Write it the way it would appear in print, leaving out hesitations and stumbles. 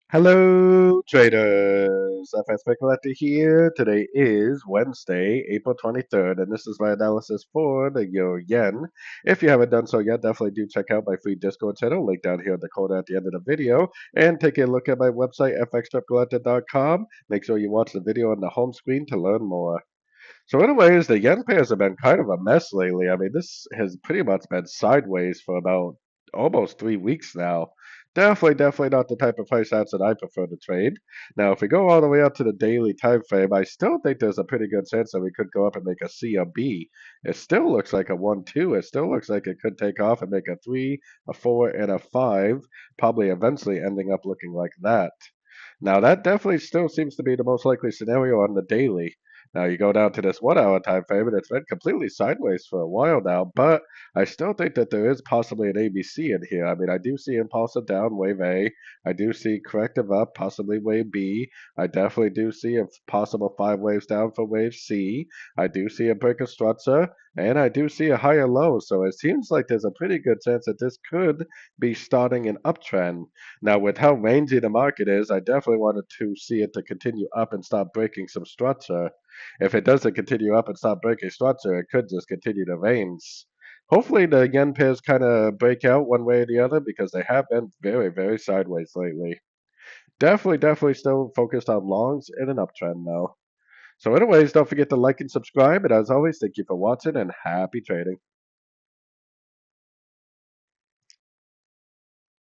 Hello, traders. FX Pip Collector here. Today is Wednesday, April 23rd, and this is my analysis for the Euro Yen. If you haven't done so yet, definitely do check out my free Discord channel, link down here in the corner at the end of the video, and take a look at my website, fxpipcollector.com. Make sure you watch the video on the home screen to learn more. So, anyways, the yen pairs have been kind of a mess lately. I mean, this has pretty much been sideways for about almost 3 weeks now. Definitely not the type of price action I prefer to trade. Now, if we go all the way up to the daily time frame, I still think there's a pretty good chance that we could go up and make a C or B. It still looks like a 1-2. It still looks like it could take off and make a 3, a 4, and a 5, probably eventually ending up looking like that. Now, that definitely still seems to be the most likely scenario on the daily. Now, you go down to this 1 hour time frame, and it's been completely sideways for a while now, but I still think that there is possibly an ABC in here. I mean, I do see impulsive down, wave A. I do see corrective up, possibly wave B. I definitely do see a possible 5 waves down for wave C. I do see a break of structure, and I do see a higher low. So it seems like there's a pretty good chance that this could be starting an uptrend. Now, with how rangy the market is, I definitely wanted to see it to continue up and start breaking some structure. If it doesn't continue up and start breaking structure, it could just continue to range. Hopefully, the yen pairs kind of break out one way or the other because they have been very sideways lately. Definitely still focused on longs in an uptrend though. So, anyways, don't forget to like and subscribe. And as always, thank you for watching and happy trading.